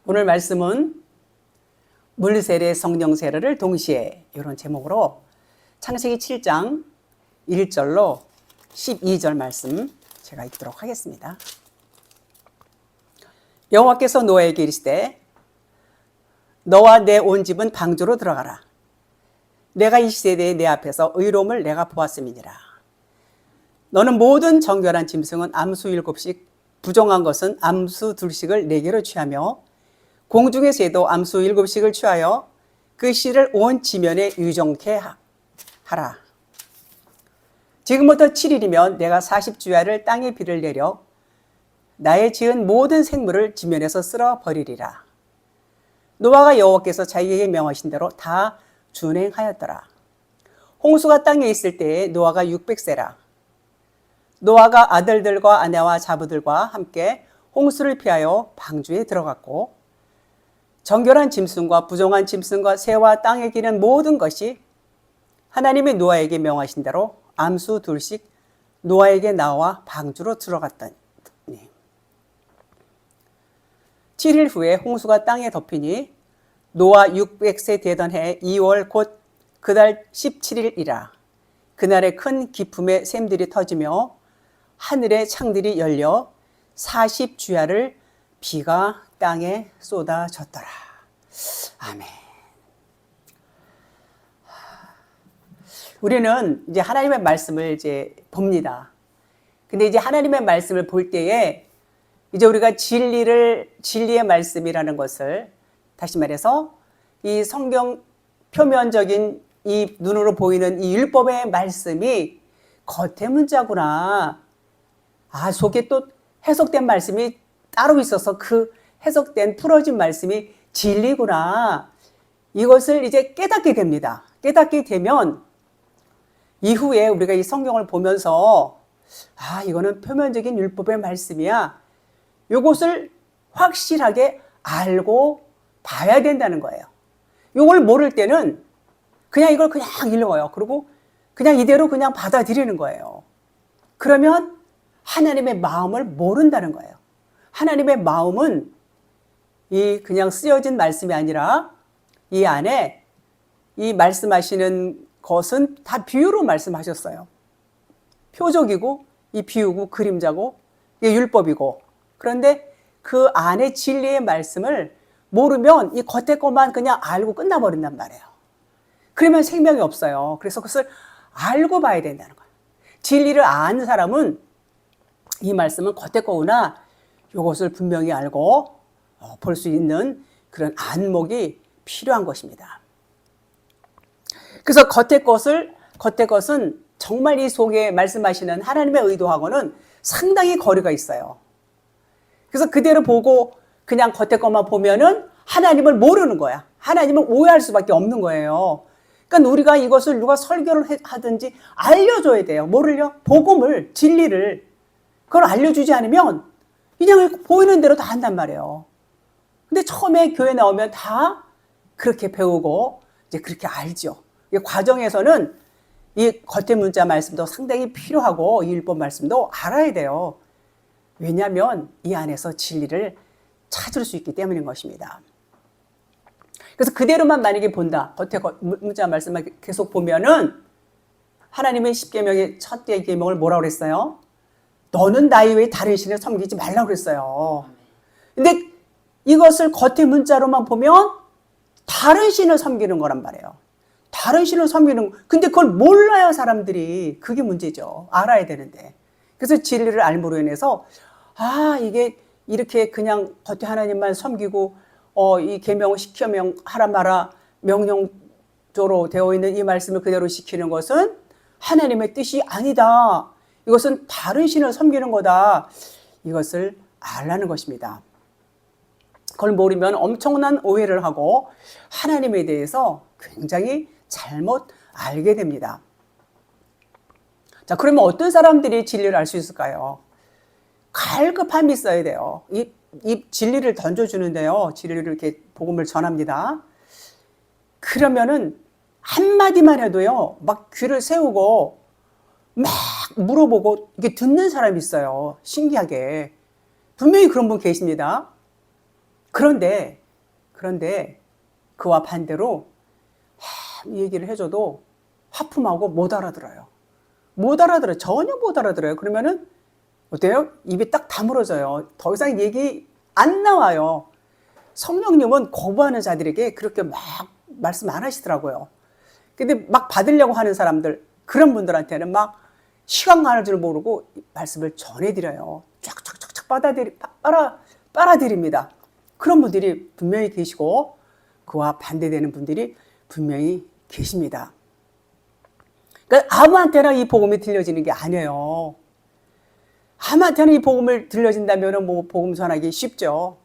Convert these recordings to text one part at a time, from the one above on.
오늘 말씀은 물세례 성령 세례를 동시에 이런 제목으로 창세기 7장 1절로 12절 말씀 제가 읽도록 하겠습니다. 여호와께서 노아에게 이르시되 너와 내 온 집은 방주로 들어가라. 내가 이 시대에 내 앞에서 의로움을 내가 보았음이니라. 너는 모든 정결한 짐승은 암수 7씩 부정한 것은 암수 2씩을 4개로 취하며 공중의 새도 암수 7씩을 취하여 그 씨를 온 지면에 유정케 하라. 지금부터 7일이면 내가 40주야를 땅에 비를 내려 나의 지은 모든 생물을 지면에서 쓸어 버리리라. 노아가 여호와께서 자기에게 명하신 대로 다 준행하였더라. 홍수가 땅에 있을 때에 노아가 600세라. 노아가 아들들과 아내와 자부들과 함께 홍수를 피하여 방주에 들어갔고 정결한 짐승과 부정한 짐승과 새와 땅에 기는 모든 것이 하나님의 노아에게 명하신 대로 암수 2씩 노아에게 나와 방주로 들어갔더니 7일 후에 홍수가 땅에 덮이니 노아 600세 되던 해 2월 곧 그달 17일이라. 그날에 큰 기품의 샘들이 터지며 하늘의 창들이 열려 40주야를 비가 땅에 쏟아졌더라. 아멘. 우리는 이제 하나님의 말씀을 이제 봅니다. 근데 이제 하나님의 말씀을 볼 때에 이제 우리가 진리의 말씀이라는 것을 다시 말해서 이 성경 표면적인 이 눈으로 보이는 이 율법의 말씀이 겉의 문자구나. 속에 또 해석된 말씀이 따로 있어서 그 해석된 풀어진 말씀이 진리구나. 이것을 이제 깨닫게 됩니다. 깨닫게 되면 이후에 우리가 이 성경을 보면서 이거는 표면적인 율법의 말씀이야. 이것을 확실하게 알고 봐야 된다는 거예요. 이걸 모를 때는 그냥 이걸 그냥 읽어요. 그리고 그냥 이대로 그냥 받아들이는 거예요. 그러면 하나님의 마음을 모른다는 거예요. 하나님의 마음은 이 그냥 쓰여진 말씀이 아니라 이 안에 이 말씀하시는 것은 다 비유로 말씀하셨어요. 표적이고 이 비유고 그림자고 이게 율법이고, 그런데 그 안에 진리의 말씀을 모르면 이 겉에 것만 그냥 알고 끝나버린단 말이에요. 그러면 생명이 없어요. 그래서 그것을 알고 봐야 된다는 거예요. 진리를 아는 사람은 이 말씀은 겉에 거구나, 이것을 분명히 알고 볼 수 있는 그런 안목이 필요한 것입니다. 그래서 겉의 것은 정말 이 속에 말씀하시는 하나님의 의도하고는 상당히 거리가 있어요. 그래서 그대로 보고 그냥 겉에 것만 보면은 하나님을 모르는 거야. 하나님을 오해할 수밖에 없는 거예요. 그러니까 우리가 이것을 누가 설교를 하든지 알려줘야 돼요. 뭐를요? 복음을, 진리를. 그걸 알려주지 않으면 그냥 보이는 대로 다 한단 말이에요. 근데 처음에 교회 나오면 다 그렇게 배우고 이제 그렇게 알죠. 이 과정에서는 이 겉의 문자 말씀도 상당히 필요하고 이 율법 말씀도 알아야 돼요. 왜냐하면 이 안에서 진리를 찾을 수 있기 때문인 것입니다. 그래서 그대로만 만약에 본다, 겉의 문자 말씀만 계속 보면은 하나님의 10계명의 첫 계명을 뭐라고 그랬어요? 너는 나의 외에 다른 신을 섬기지 말라고 그랬어요. 근데 이것을 겉의 문자로만 보면 다른 신을 섬기는 거란 말이에요. 다른 신을 섬기는, 근데 그걸 몰라요, 사람들이. 그게 문제죠. 알아야 되는데. 그래서 진리를 알므로 인해서 이게 이렇게 그냥 겉에 하나님만 섬기고 이 계명, 10계명 하라 마라 명령조로 되어 있는 이 말씀을 그대로 지키는 것은 하나님의 뜻이 아니다. 이것은 다른 신을 섬기는 거다. 이것을 알라는 것입니다. 그걸 모르면 엄청난 오해를 하고 하나님에 대해서 굉장히 잘못 알게 됩니다. 자, 그러면 어떤 사람들이 진리를 알 수 있을까요? 갈급함이 있어야 돼요. 이 진리를 던져주는데요. 진리를 이렇게 복음을 전합니다. 그러면은 한마디만 해도요, 막 귀를 세우고 막 물어보고 이게 듣는 사람이 있어요. 신기하게. 분명히 그런 분 계십니다. 그런데 그와 반대로 이 얘기를 해줘도 화품하고 못 알아들어요. 전혀 못 알아들어요. 그러면은 어때요? 입이 딱 다물어져요. 더 이상 얘기 안 나와요. 성령님은 거부하는 자들에게 그렇게 막 말씀 안 하시더라고요. 근데 막 받으려고 하는 사람들, 그런 분들한테는 막 시간 가는 줄 모르고 말씀을 전해드려요. 쫙쫙쫙쫙 빨아들입니다. 그런 분들이 분명히 계시고 그와 반대되는 분들이 분명히 계십니다. 그러니까 아무한테나 이 복음이 들려지는 게 아니에요. 아무한테나 이 복음을 들려진다면 뭐 복음 전하기 쉽죠.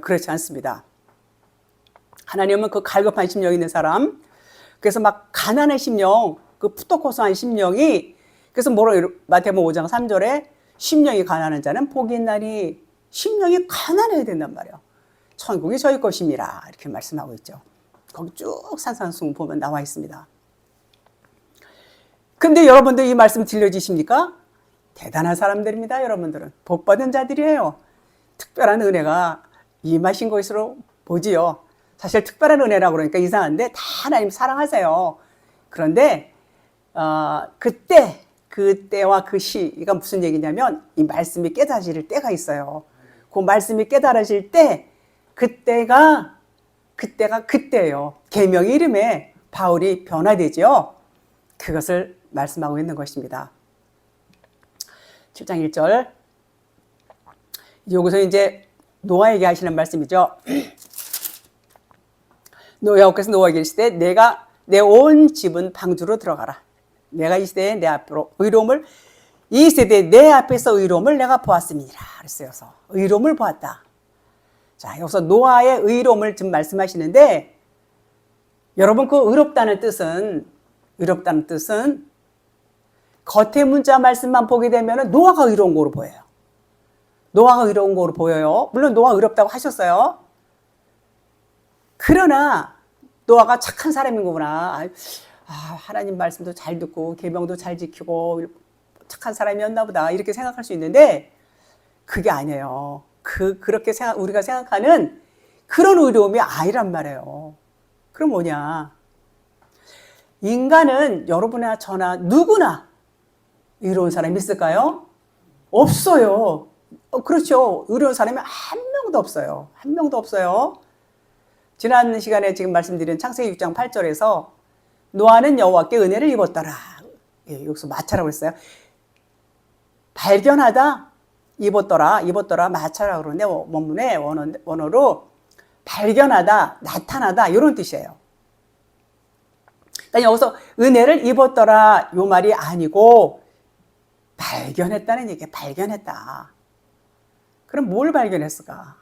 그렇지 않습니다. 하나님은 그 갈급한 심령이 있는 사람, 그래서 막 가난한 심령, 그 푸토코스한 심령이, 그래서 뭐라고 마태복음 5장 3절에 심령이 가난한 자는 복이 있나니, 심령이 가난해야 된단 말이에요. 천국이 저희 것입니다. 이렇게 말씀하고 있죠. 거기 쭉 산산수훈 보면 나와 있습니다. 근데 여러분들 이 말씀 들려지십니까? 대단한 사람들입니다. 여러분들은 복받은 자들이에요. 특별한 은혜가 임하신 것으로 보지요. 사실 특별한 은혜라고 그러니까 이상한데 다 하나님 사랑하세요. 그런데 그때와 그 시가 무슨 얘기냐면 이 말씀이 깨달아질 때가 있어요. 그 말씀이 깨달아질 때 그때가 그때예요. 계명의 이름에 바울이 변화되죠. 그것을 말씀하고 있는 것입니다. 7장 1절. 여기서 이제 노아에게 하시는 말씀이죠. 여호와께서 노아에게 이르시되 내가 내 온 집은 방주로 들어가라. 내가 이 시대에 내 앞으로 의로움을 이 세대에 내 앞에서 의로움을 내가 보았습니다. 그랬어요. 의로움을 보았다. 자, 여기서 노아의 의로움을 지금 말씀하시는데 여러분 그 의롭다는 뜻은 겉의 문자 말씀만 보게 되면 노아가 의로운 거로 보여요. 노아가 의로운 거로 보여요. 물론 노아가 의롭다고 하셨어요. 그러나 노아가 착한 사람인 거구나. 하나님 말씀도 잘 듣고 계명도 잘 지키고 착한 사람이었나 보다 이렇게 생각할 수 있는데 그게 아니에요. 그렇게 우리가 생각하는 그런 의로움이 아니란 말이에요. 그럼 뭐냐? 인간은 여러분이나 저나 누구나 의로운 사람이 있을까요? 없어요. 그렇죠. 의로운 사람이 한 명도 없어요. 한 명도 없어요. 지난 시간에 지금 말씀드린 창세기 6장 8절에서 노아는 여호와께 은혜를 입었더라. 여기서 마차라고 했어요. 발견하다, 입었더라 마차라고 그러는데 원문의 원어로 발견하다, 나타나다 이런 뜻이에요. 그러니까 여기서 은혜를 입었더라 이 말이 아니고 발견했다는 얘기예요. 발견했다. 그럼 뭘 발견했을까?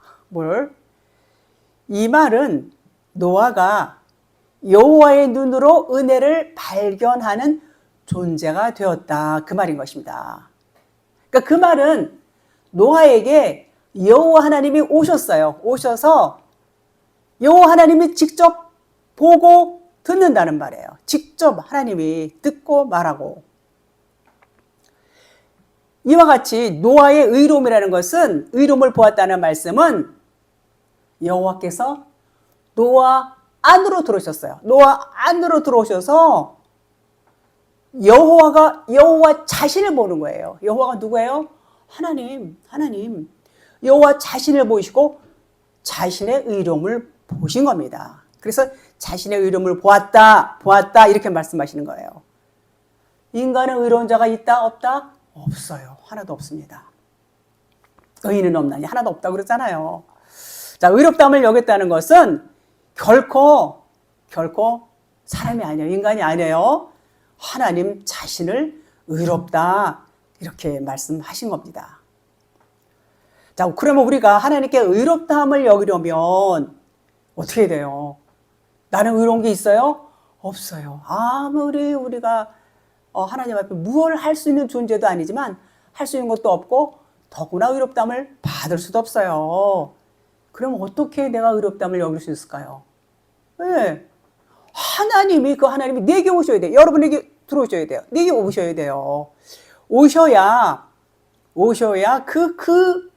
이 말은 노아가 여호와의 눈으로 은혜를 발견하는 존재가 되었다. 그 말인 것입니다. 그러니까 그 말은 노아에게 여호와 하나님이 오셨어요. 오셔서 여호와 하나님이 직접 보고 듣는다는 말이에요. 직접 하나님이 듣고 말하고. 이와 같이 노아의 의로움이라는 것은 의로움을 보았다는 말씀은 여호와께서 노아 안으로 들어오셨어요. 노아 안으로 들어오셔서 여호와 자신을 보는 거예요. 여호와가 누구예요? 하나님. 여호와 자신을 보시고 자신의 의로움을 보신 겁니다. 그래서 자신의 의로움을 보았다 이렇게 말씀하시는 거예요. 인간은 의로운 자가 있다 없다? 없어요. 하나도 없습니다. 의인은 없나니 하나도 없다고 그랬잖아요. 자, 의롭다함을 여겼다는 것은 결코 사람이 아니에요. 인간이 아니에요. 하나님 자신을 의롭다 이렇게 말씀하신 겁니다. 자, 그러면 우리가 하나님께 의롭다함을 여기려면 어떻게 돼요? 나는 의로운 게 있어요? 없어요. 아무리 우리가 하나님 앞에 무엇을 할 수 있는 존재도 아니지만 할 수 있는 것도 없고 더구나 의롭다함을 받을 수도 없어요. 그럼 어떻게 내가 의롭다함을 여길 수 있을까요? 네. 하나님이 내게 오셔야 돼요. 여러분에게 들어오셔야 돼요. 내게 오셔야 돼요. 오셔야 그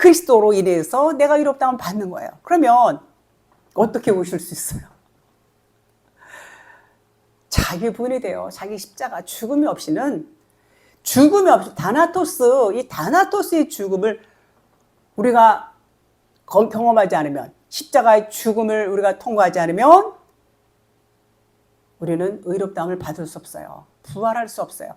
그리스도로 인해서 내가 의롭다함을 받는 거예요. 그러면 어떻게 오실 수 있어요? 자기 부인이 돼요. 자기 십자가 죽음이 없이는, 죽음이 없이 다나토스, 이 다나토스의 죽음을 우리가 경험하지 않으면, 십자가의 죽음을 우리가 통과하지 않으면 우리는 의롭다함을 받을 수 없어요. 부활할 수 없어요.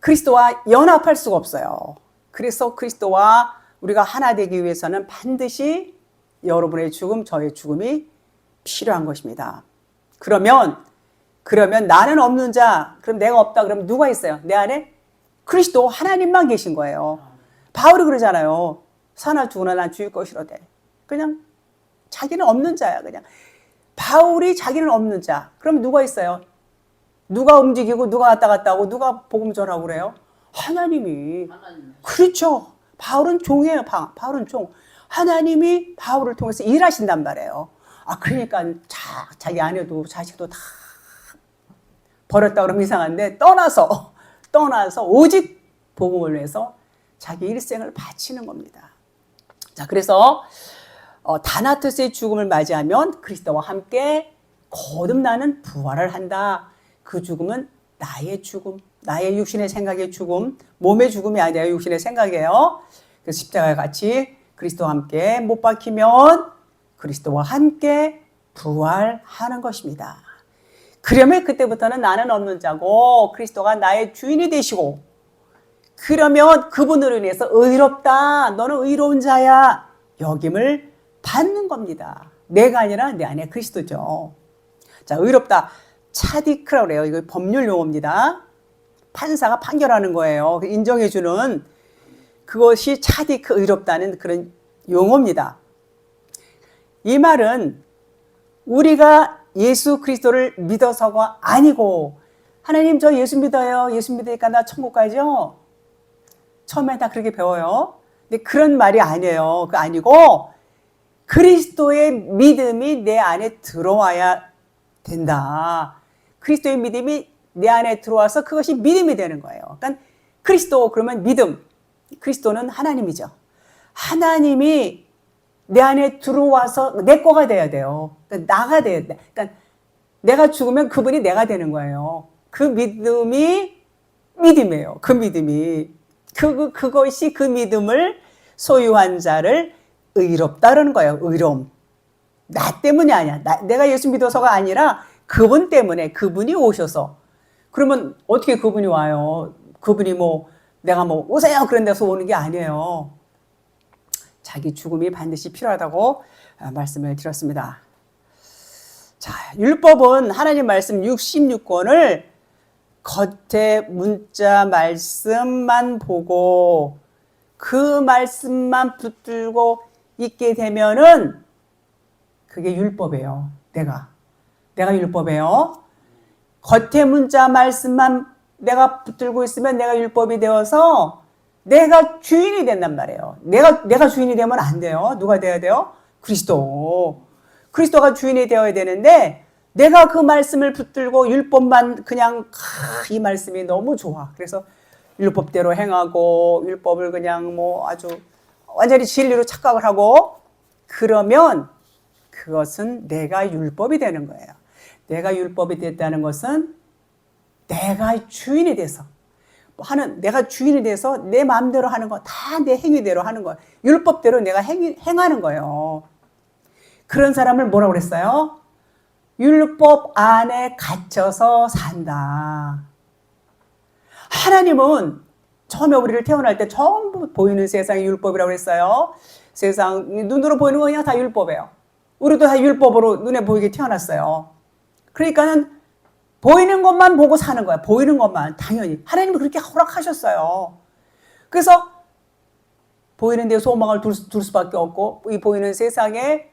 그리스도와 연합할 수가 없어요. 그래서 그리스도와 우리가 하나 되기 위해서는 반드시 여러분의 죽음, 저의 죽음이 필요한 것입니다. 그러면 나는 없는 자, 그럼 내가 없다 그러면 누가 있어요? 내 안에 그리스도 하나님만 계신 거예요. 바울이 그러잖아요. 사나 죽으나 난 주일 것이로되. 그냥 자기는 없는 자야. 그냥 바울이 자기는 없는 자. 그럼 누가 있어요? 누가 움직이고 누가 왔다 갔다 하고 누가 복음 전하고 그래요? 하나님이. 그렇죠. 바울은 종이에요. 바울은 종. 하나님이 바울을 통해서 일하신단 말이에요. 그러니까 자기 아내도 자식도 다 버렸다 그러면 이상한데 떠나서 오직 복음을 위해서 자기 일생을 바치는 겁니다. 자, 그래서 다나토스의 죽음을 맞이하면 그리스도와 함께 거듭나는 부활을 한다. 그 죽음은 나의 죽음, 나의 육신의 생각의 죽음, 몸의 죽음이 아니라 육신의 생각이에요. 그래서 십자가에 같이 그리스도와 함께 못 박히면 그리스도와 함께 부활하는 것입니다. 그러면 그때부터는 나는 없는 자고 그리스도가 나의 주인이 되시고, 그러면 그분으로 인해서 의롭다, 너는 의로운 자야 여김을 받는 겁니다. 내가 아니라 내 안에 그리스도죠. 자, 의롭다, 차디크라고 그래요. 이거 법률 용어입니다. 판사가 판결하는 거예요. 인정해주는 그것이 차디크, 의롭다는 그런 용어입니다. 이 말은 우리가 예수 그리스도를 믿어서가 아니고, 하나님 저 예수 믿어요. 예수 믿으니까 나 천국 가죠. 처음에 다 그렇게 배워요. 근데 그런 말이 아니에요. 그 아니고 그리스도의 믿음이 내 안에 들어와야 된다. 그리스도의 믿음이 내 안에 들어와서 그것이 믿음이 되는 거예요. 그러니까 그리스도 그러면 믿음. 그리스도는 하나님이죠. 하나님이 내 안에 들어와서 내 거가 돼야 돼요. 그러니까 나가 돼야 돼. 그러니까 내가 죽으면 그분이 내가 되는 거예요. 그 믿음이 믿음이에요. 그 믿음이. 그것이 그 믿음을 소유한 자를 의롭다라는 거예요. 의로움. 나 때문이 아니야. 내가 예수 믿어서가 아니라 그분 때문에, 그분이 오셔서. 그러면 어떻게 그분이 와요? 그분이 내가 오세요 그런 데서 오는 게 아니에요. 자기 죽음이 반드시 필요하다고 말씀을 드렸습니다. 자, 율법은 하나님 말씀 66권을 겉에 문자 말씀만 보고 그 말씀만 붙들고 있게 되면은 그게 율법이에요. 내가 율법이에요. 겉에 문자 말씀만 내가 붙들고 있으면 내가 율법이 되어서 내가 주인이 된단 말이에요. 내가 주인이 되면 안 돼요. 누가 돼야 돼요? 그리스도가 주인이 되어야 되는데, 내가 그 말씀을 붙들고 율법만 그냥 이 말씀이 너무 좋아. 그래서 율법대로 행하고 율법을 그냥 아주 완전히 진리로 착각을 하고, 그러면 그것은 내가 율법이 되는 거예요. 내가 율법이 됐다는 것은 내가 주인이 돼서 내가 주인이 돼서 내 마음대로 하는 거 다 내 행위대로 하는 거예요. 율법대로 내가 행하는 거예요. 그런 사람을 뭐라고 그랬어요? 율법 안에 갇혀서 산다. 하나님은 처음에 우리를 태어날 때 전부 보이는 세상이 율법이라고 했어요. 세상 눈으로 보이는 거 그냥 다 율법이에요. 우리도 다 율법으로 눈에 보이게 태어났어요. 그러니까는 보이는 것만 보고 사는 거야. 보이는 것만. 당연히 하나님은 그렇게 허락하셨어요. 그래서 보이는 데 소망을 둘 수밖에 없고, 이 보이는 세상에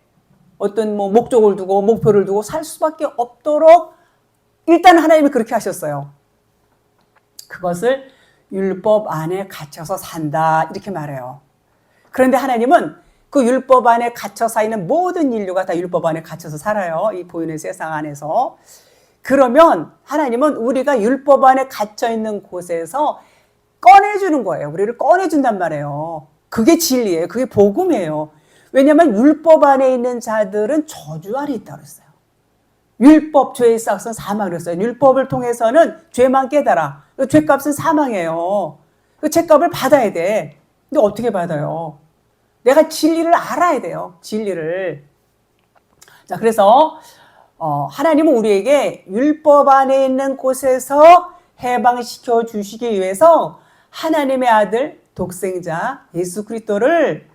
어떤 목적을 두고 목표를 두고 살 수밖에 없도록 일단 하나님이 그렇게 하셨어요. 그것을 율법 안에 갇혀서 산다 이렇게 말해요. 그런데 하나님은 그 율법 안에 갇혀 있는 모든 인류가 다 율법 안에 갇혀서 살아요. 이 보이는 세상 안에서. 그러면 하나님은 우리가 율법 안에 갇혀 있는 곳에서 꺼내주는 거예요. 우리를 꺼내준단 말이에요. 그게 진리예요. 그게 복음이에요. 왜냐하면 율법 안에 있는 자들은 저주 아래 있다고 그랬어요. 율법 죄의 싹은 사망이라고 했어요. 율법을 통해서는 죄만 깨달아. 죄값은 사망이에요. 그 죄값을 받아야 돼. 근데 어떻게 받아요? 내가 진리를 알아야 돼요. 진리를. 자, 그래서 하나님은 우리에게 율법 안에 있는 곳에서 해방시켜 주시기 위해서 하나님의 아들 독생자 예수 그리스도를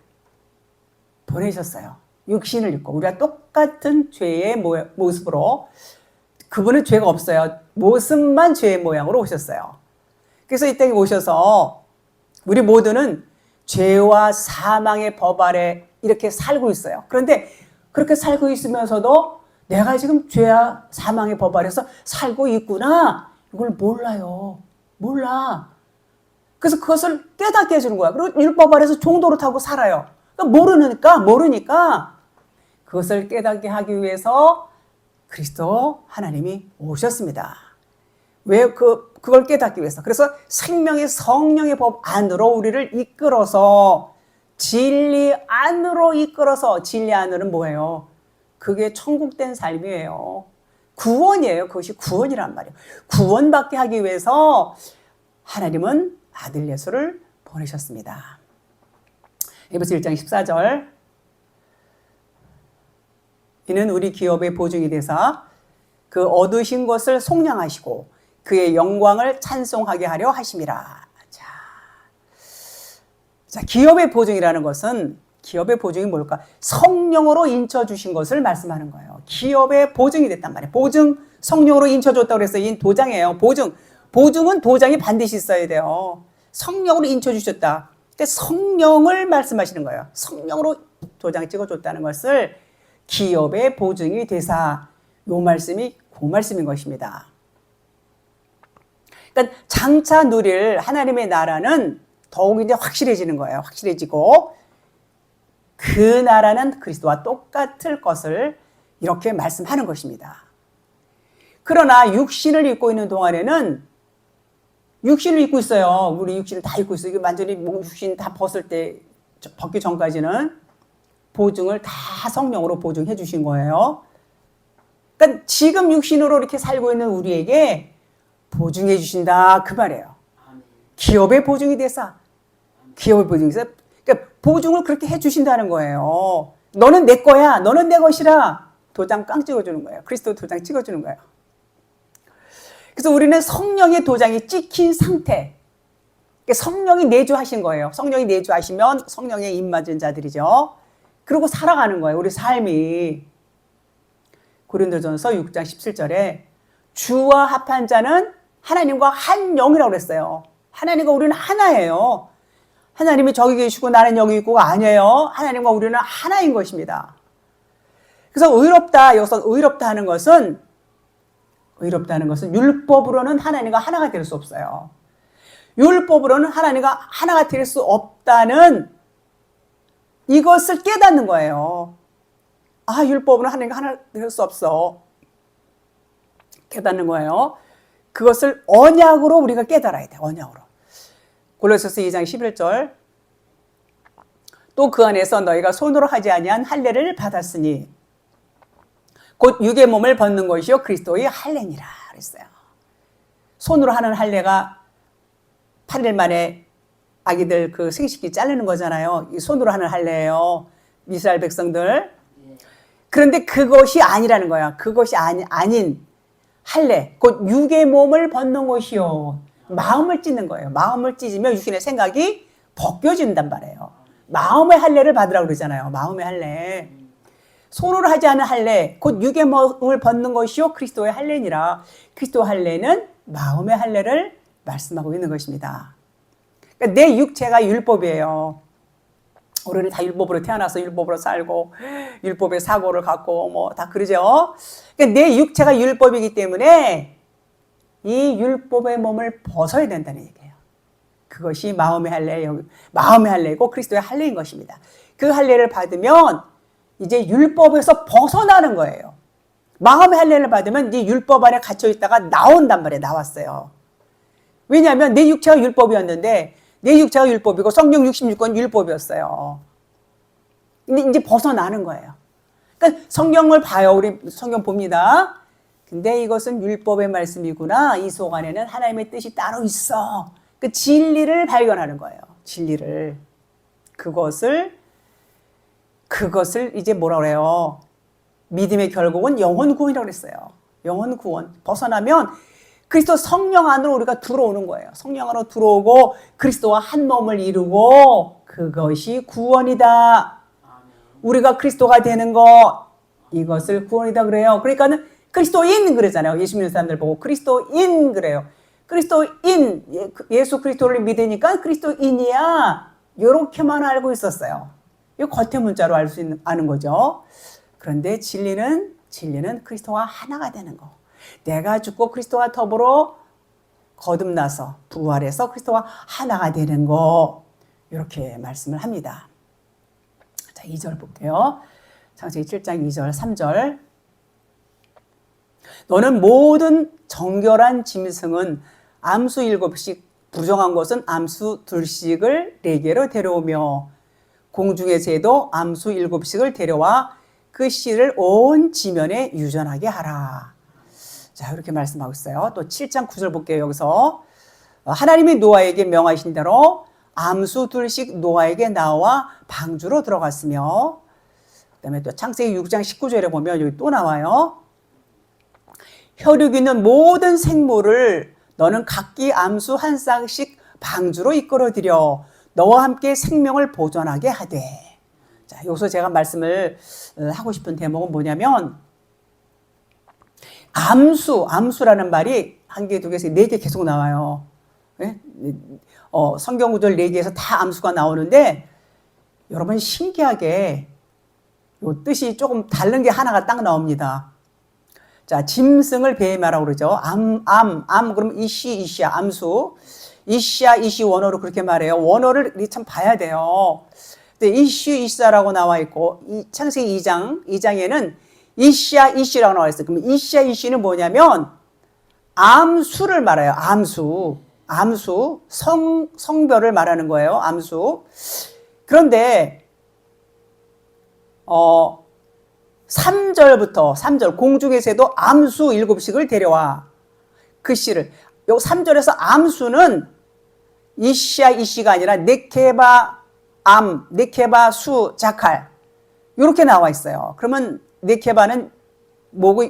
보내셨어요. 육신을 입고 우리가 똑같은 죄의 모습으로, 그분은 죄가 없어요. 모습만 죄의 모양으로 오셨어요. 그래서 이 땅에 오셔서 우리 모두는 죄와 사망의 법 아래 이렇게 살고 있어요. 그런데 그렇게 살고 있으면서도 내가 지금 죄와 사망의 법 아래서 살고 있구나, 이걸 몰라요. 몰라. 그래서 그것을 깨닫게 해주는 거야. 그리고 율법 아래서 종도로 타고 살아요. 그러니까 모르니까 그것을 깨닫게 하기 위해서 그리스도 하나님이 오셨습니다. 왜 그걸 깨닫기 위해서. 그래서 생명의 성령의 법 안으로 우리를 이끌어서 진리 안으로 이끌어서, 진리 안으로는 뭐예요? 그게 천국된 삶이에요. 구원이에요. 그것이 구원이란 말이에요. 구원받게 하기 위해서 하나님은 아들 예수를 보내셨습니다. 에베소 1장 14절. 이는 우리 기업의 보증이 되사 그 얻으신 것을 속량하시고 그의 영광을 찬송하게 하려 하심이라. 자, 기업의 보증이라는 것은, 기업의 보증이 뭘까? 성령으로 인쳐주신 것을 말씀하는 거예요. 기업의 보증이 됐단 말이에요. 보증, 성령으로 인쳐줬다고 그래서 이 도장이에요. 보증은 도장이 반드시 있어야 돼요. 성령으로 인쳐주셨다. 그러니까 성령을 말씀하시는 거예요. 성령으로 도장 찍어줬다는 것을 기업의 보증이 되사, 요 말씀이 그 말씀인 것입니다. 그러니까 장차 누릴 하나님의 나라는 더욱 이제 확실해지는 거예요. 확실해지고 그 나라는 그리스도와 똑같을 것을 이렇게 말씀하는 것입니다. 그러나 육신을 입고 있는 동안에는, 육신을 입고 있어요. 우리 육신을 다 입고 있어요. 이게 완전히 육신 다 벗을 때, 벗기 전까지는 보증을 다 성령으로 보증해 주신 거예요. 그러니까 지금 육신으로 이렇게 살고 있는 우리에게 보증해 주신다, 그 말이에요. 기업의 보증이 되사, 기업의 보증이 되사, 그러니까 보증을 그렇게 해 주신다는 거예요. 너는 내 거야, 너는 내 것이라 도장 깡 찍어주는 거예요. 그리스도 도장 찍어주는 거예요. 그래서 우리는 성령의 도장이 찍힌 상태, 성령이 내주하신 거예요. 성령이 내주하시면 성령에 입맞은 자들이죠. 그러고 살아가는 거예요. 우리 삶이. 고린도전서 6장 17절에 주와 합한 자는 하나님과 한 영이라고 그랬어요. 하나님과 우리는 하나예요. 하나님이 저기 계시고 나는 여기 있고가 아니에요. 하나님과 우리는 하나인 것입니다. 그래서 의롭다, 여기서 의롭다 하는 것은 율법으로는 하나님과 하나가 될 수 없어요. 율법으로는 하나님과 하나가 될 수 없다는 이것을 깨닫는 거예요. 아, 율법으로는 하나님과 하나 될 수 없어. 깨닫는 거예요. 그것을 언약으로 우리가 깨달아야 돼. 언약으로. 골로새서 2장 11절. 또 그 안에서 너희가 손으로 하지 아니한 할례를 받았으니 곧 육의 몸을 벗는 것이요 그리스도의 할례니라 그랬어요. 손으로 하는 할례가 8일 만에 아기들 그 생식기 자르는 거잖아요. 이 손으로 하는 할례예요. 이스라엘 백성들. 그런데 그것이 아니라는 거야. 그것이 아닌 할례, 곧 육의 몸을 벗는 것이요. 마음을 찢는 거예요. 마음을 찢으면 육신의 생각이 벗겨진단 말이에요. 마음의 할례를 받으라고 그러잖아요. 마음의 할례. 손으로 하지 않은 할례, 곧 육의 몸을 벗는 것이요 그리스도의 할례니라. 그리스도 할례는 마음의 할례를 말씀하고 있는 것입니다. 그러니까 내 육체가 율법이에요. 우리는 다 율법으로 태어나서 율법으로 살고 율법의 사고를 갖고 뭐 다 그러죠. 그러니까 내 육체가 율법이기 때문에 이 율법의 몸을 벗어야 된다는 얘기예요. 그것이 마음의 할례고 그리스도의 할례인 것입니다. 그 할례를 받으면 이제 율법에서 벗어나는 거예요. 마음의 할례를 받으면 이제 율법 안에 갇혀 있다가 나온단 말이에요. 나왔어요. 왜냐하면 내 육체가 율법이었는데 내 육체가 율법이고 성경 66권 율법이었어요. 근데 이제 벗어나는 거예요. 그러니까 성경을 봐요. 우리 성경 봅니다. 근데 이것은 율법의 말씀이구나. 이 속 안에는 하나님의 뜻이 따로 있어. 그 진리를 발견하는 거예요. 진리를. 그것을 이제 뭐라 그래요? 믿음의 결국은 영혼 구원이라고 그랬어요. 영혼 구원. 벗어나면 그리스도 성령 안으로 우리가 들어오는 거예요. 성령 안으로 들어오고 그리스도와 한 몸을 이루고 그것이 구원이다. 우리가 그리스도가 되는 것, 이것을 구원이다 그래요. 그러니까는 그리스도인 그러잖아요. 예수 믿는 사람들 보고 그리스도인 그래요. 그리스도인, 예수 그리스도를 믿으니까 그리스도인이야. 이렇게만 알고 있었어요. 이 겉의 문자로 아는 거죠. 그런데 진리는 그리스도와 하나가 되는 거. 내가 죽고 그리스도와 더불어 거듭나서 부활해서 그리스도와 하나가 되는 거. 이렇게 말씀을 합니다. 자, 2절 볼게요. 창세기 7장 2절, 3절. 너는 모든 정결한 짐승은 암수 7씩, 부정한 것은 암수 2씩을 4개로 데려오며 공중의 새도 암수 7씩을 데려와 그 씨를 온 지면에 유전하게 하라. 자, 이렇게 말씀하고 있어요. 또 7장 9절 볼게요. 여기서 하나님이 노아에게 명하신 대로 암수 2씩 노아에게 나와 방주로 들어갔으며, 그다음에 또 창세기 6장 19절에 보면 여기 또 나와요. 혈육 있는 모든 생물을 너는 각기 암수 한 쌍씩 방주로 이끌어들여 너와 함께 생명을 보존하게 하되. 자, 여기서 제가 말씀을 하고 싶은 대목은 뭐냐면, 암수라는 말이 한 개, 두 개에서 4개 계속 나와요. 네? 성경 구절 4개에서 다 암수가 나오는데, 여러분 신기하게 요 뜻이 조금 다른 게 하나가 딱 나옵니다. 자, 짐승을 베헤마라고 그러죠. 그러면 이시야, 암수. 이시 원어로 그렇게 말해요. 원어를 참 봐야 돼요. 근데 이시라고 나와 있고, 창세기 2장에는 이시라고 나와 있어요. 그럼 이시는 뭐냐면, 암수를 말해요. 암수. 성별을 말하는 거예요. 암수. 그런데, 3절, 공중의 새도 암수 7씩을 데려와. 그 씨를. 요 3절에서 암수는 이시가 아니라 네케바 수, 자칼. 요렇게 나와 있어요. 그러면 네케바는 뭐고,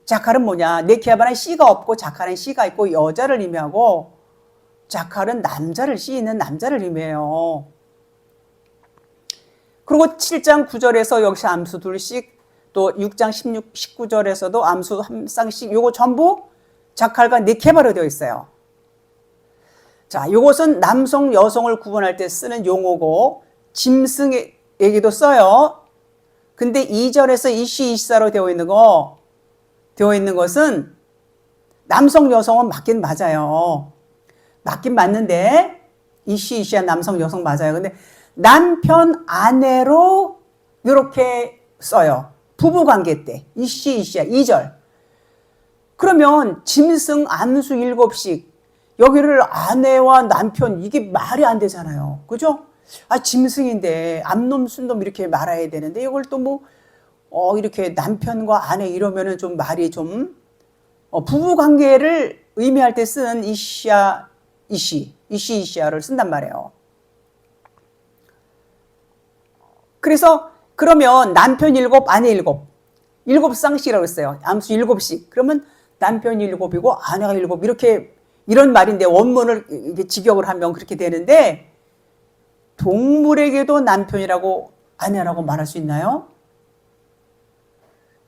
자칼은 뭐냐? 네케바는 씨가 없고 자칼은 씨가 있고 여자를 의미하고, 자칼은 씨 있는 남자를 의미해요. 그리고 7장 9절에서 역시 암수 2씩, 또 6장 19절에서도 암수 한 쌍씩, 요거 전부 자칼과 네케바로 되어 있어요. 자, 이것은 남성, 여성을 구분할 때 쓰는 용어고 짐승에게도 써요. 근데 2절에서 이시사로 되어 있는 것은 남성, 여성은 맞긴 맞아요. 맞긴 맞는데 이시야 남성, 여성 맞아요. 근데 남편, 아내로 이렇게 써요. 부부관계 때 이시야 2절. 그러면 짐승 암수 7씩 여기를 아내와 남편, 이게 말이 안 되잖아요. 그죠? 짐승인데 암놈, 순놈 이렇게 말아야 되는데 이걸 또 이렇게 남편과 아내 이러면은 좀 말이 좀, 부부 관계를 의미할 때 쓰는 이시야를 쓴단 말이에요. 그래서 그러면 남편 7, 아내 7, 7쌍씩이라고 했어요. 암수 7씩. 그러면 남편이 7이고 아내가 7, 이런 말인데 원문을 이게 직역을 하면 그렇게 되는데, 동물에게도 남편이라고 아내라고 말할 수 있나요?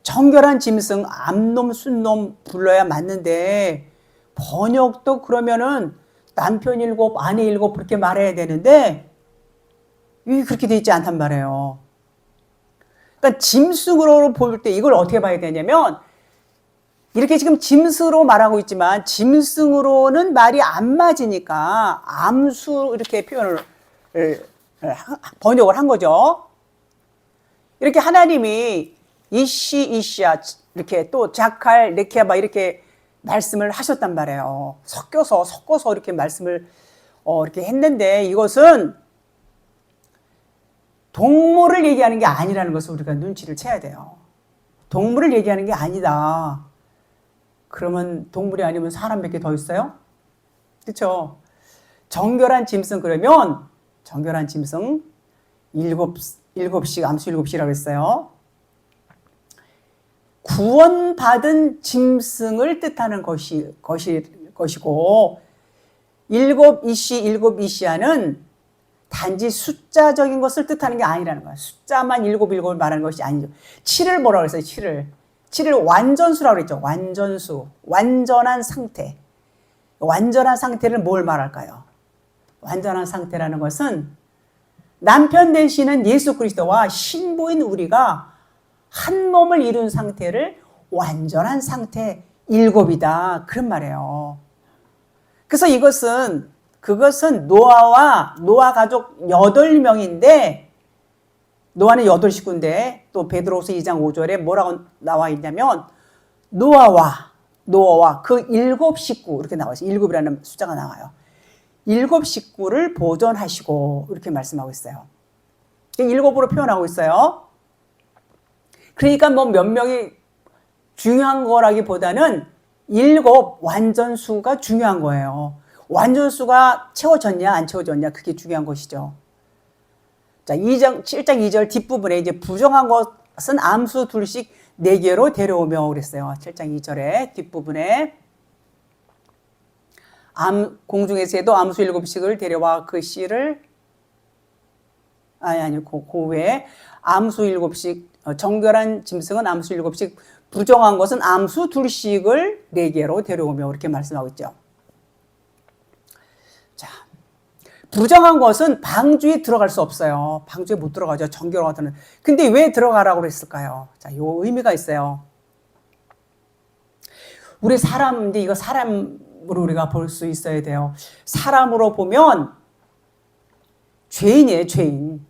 정결한 짐승, 암놈, 순놈 불러야 맞는데, 번역도 그러면은 남편 7, 아내 7 그렇게 말해야 되는데, 이게 그렇게 돼 있지 않단 말이에요. 그러니까 짐승으로 볼 때 이걸 어떻게 봐야 되냐면, 이렇게 지금 짐승으로 말하고 있지만 짐승으로는 말이 안 맞으니까 암수 이렇게 번역을 한 거죠. 이렇게 하나님이 이시야 이렇게 또 자칼, 네케바 이렇게 말씀을 하셨단 말이에요. 섞어서 이렇게 말씀을 이렇게 했는데 이것은 동물을 얘기하는 게 아니라는 것을 우리가 눈치를 채야 돼요. 동물을 얘기하는 게 아니다. 그러면 동물이 아니면 사람 몇 개 더 있어요? 그렇죠? 정결한 짐승 그러면 정결한 짐승 일곱씩 암수 일곱씩이라고 했어요. 구원받은 짐승을 뜻하는 것이고 일곱 이시아는 단지 숫자적인 것을 뜻하는 게 아니라는 거야. 숫자만 일곱을 말하는 것이 아니죠. 7을 뭐라고 했어요? 7을 완전수라고 그랬죠. 완전수, 완전한 상태. 완전한 상태를 뭘 말할까요? 완전한 상태라는 것은 남편 되시는 예수 그리스도와 신부인 우리가 한 몸을 이룬 상태를 완전한 상태 일곱이다. 그런 말이에요. 그래서 그것은 노아 가족 8명인데 노아는 8식구인데 또 베드로후서 2장 5절에 뭐라고 나와 있냐면 노아와 그 7식구 이렇게 나와 있어요. 7이라는 숫자가 나와요. 7식구를 보존하시고 이렇게 말씀하고 있어요. 7으로 표현하고 있어요. 그러니까 뭐 몇 명이 중요한 거라기보다는 7 완전수가 중요한 거예요. 완전수가 채워졌냐 안 채워졌냐 그게 중요한 것이죠. 자, 7장 2절 뒷부분에 이제 부정한 것은 암수 둘씩 4개로 데려오며 그랬어요. 7장 2절에 뒷부분에 공중에서도 암수 7씩을 데려와 그 씨를 그 외에 암수 7씩 정결한 짐승은 암수 7씩 부정한 것은 암수 2씩을 4개로 데려오며 이렇게 말씀하고 있죠. 자, 부정한 것은 방주에 들어갈 수 없어요. 방주에 못 들어가죠. 정결하다는. 근데 왜 들어가라고 그랬을까요? 자, 요 의미가 있어요. 우리 사람인데 이거 사람으로 우리가 볼 수 있어야 돼요. 사람으로 보면 죄인이에요, 죄인.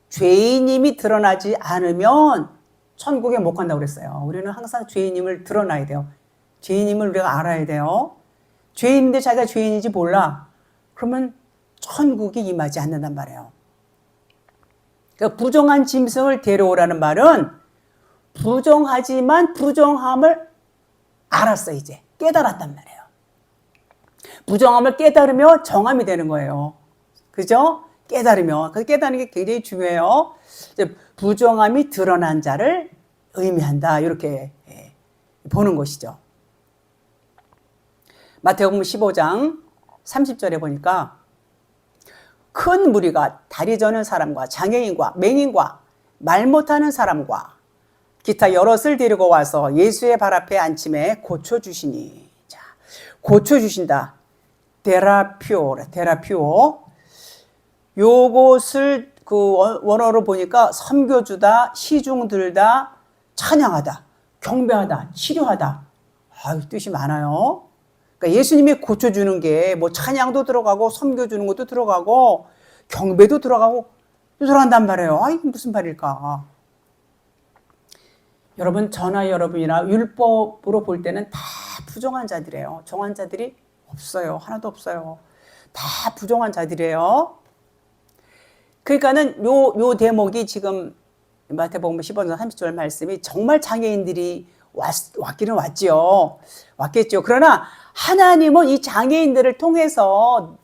죄인임이 드러나지 않으면 천국에 못 간다고 그랬어요. 우리는 항상 죄인임을 드러나야 돼요. 죄인임을 우리가 알아야 돼요. 죄인인데 자기가 죄인인지 몰라. 그러면 천국이 임하지 않는단 말이에요. 그러니까 부정한 짐승을 데려오라는 말은 부정하지만 부정함을 알았어 이제. 깨달았단 말이에요. 부정함을 깨달으며 정함이 되는 거예요. 그죠? 깨달으며. 그 깨달는 게 굉장히 중요해요. 부정함이 드러난 자를 의미한다. 이렇게 보는 것이죠. 마태복음 15장 30절에 보니까 큰 무리가 다리 저는 사람과 장애인과 맹인과 말 못하는 사람과 기타 여럿을 데리고 와서 예수의 발 앞에 앉힘에 고쳐주시니. 자, 고쳐주신다. 데라피오. 요것을 그 원어로 보니까 섬겨주다, 시중들다, 찬양하다, 경배하다, 치료하다. 뜻이 많아요. 그러니까 예수님이 고쳐주는 게 뭐 찬양도 들어가고 섬겨주는 것도 들어가고 경배도 들어간단 말이에요. 이게 무슨 말일까? 여러분, 저나 여러분이나 율법으로 볼 때는 다 부정한 자들이에요. 정한 자들이 없어요. 하나도 없어요. 다 부정한 자들이에요. 그러니까는 요 대목이 지금 마태복음 15장 30절 말씀이 정말 장애인들이 왔기는 왔겠죠. 그러나 하나님은 이 장애인들을 통해서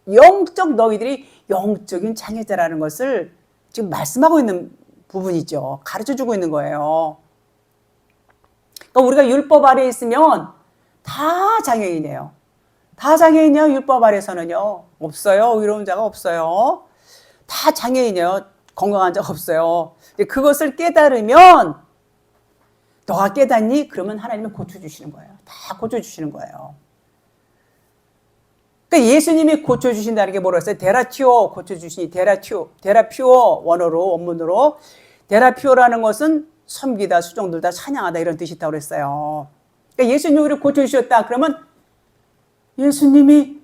너희들이 영적인 장애자라는 것을 지금 말씀하고 있는 부분이죠. 가르쳐주고 있는 거예요. 그러니까 우리가 율법 아래에 있으면 다 장애인이에요. 다 장애인이요. 율법 아래에서는요. 없어요. 의로운 자가 없어요. 다 장애인이에요. 건강한 자가 없어요. 그것을 깨달으면 너가 깨닫니? 그러면 하나님은 고쳐주시는 거예요. 다 고쳐주시는 거예요. 그러니까 예수님이 고쳐주신다는 게 뭐라고 했어요? 데라티오 고쳐주시니. 데라피오 원문으로 데라피오라는 것은 섬기다, 수종들다, 찬양하다 이런 뜻이 있다고 그랬어요. 그러니까 예수님이 우리를 고쳐주셨다. 그러면 예수님이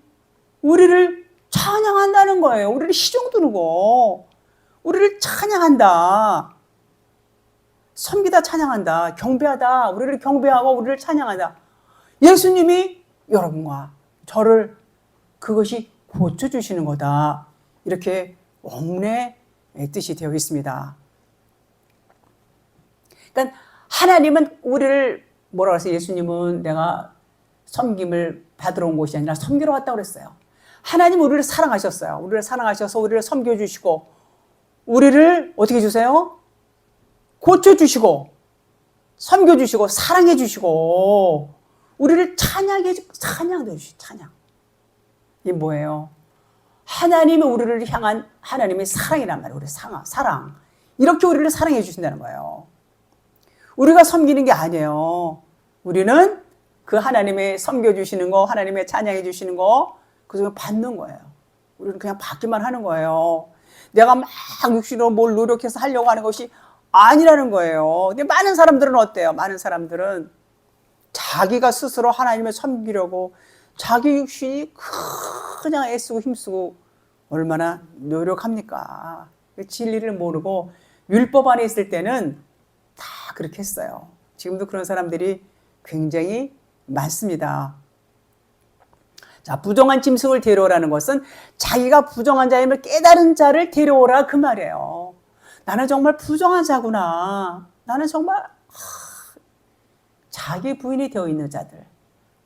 우리를 찬양한다는 거예요. 우리를 시종드는 우리를 찬양한다. 섬기다 찬양한다. 경배하다. 우리를 경배하고 우리를 찬양한다. 예수님이 여러분과 저를 그것이 고쳐주시는 거다. 이렇게 원문의 뜻이 되어 있습니다. 그러니까 하나님은 우리를 뭐라고 했어요? 예수님은 내가 섬김을 받으러 온 곳이 아니라 섬기러 왔다고 그랬어요. 하나님 우리를 사랑하셨어요. 우리를 사랑하셔서 우리를 섬겨주시고 우리를 어떻게 해주세요? 고쳐주시고 섬겨주시고 사랑해주시고 우리를 찬양도 해주시고 찬양. 이게 뭐예요? 하나님이 우리를 향한 하나님의 사랑이란 말이에요. 우리 사랑. 이렇게 우리를 사랑해 주신다는 거예요. 우리가 섬기는 게 아니에요. 우리는 그 하나님의 섬겨주시는 거, 하나님의 찬양해 주시는 거, 그 중에 받는 거예요. 우리는 그냥 받기만 하는 거예요. 내가 막 육신으로 뭘 노력해서 하려고 하는 것이 아니라는 거예요. 근데 많은 사람들은 어때요? 많은 사람들은 자기가 스스로 하나님을 섬기려고 자기 육신이 그냥 애쓰고 힘쓰고 얼마나 노력합니까? 진리를 모르고 율법 안에 있을 때는 다 그렇게 했어요. 지금도 그런 사람들이 굉장히 많습니다. 자, 부정한 짐승을 데려오라는 것은 자기가 부정한 자임을 깨달은 자를 데려오라 그 말이에요. 나는 정말 부정한 자구나. 나는 정말 자기 부인이 되어 있는 자들,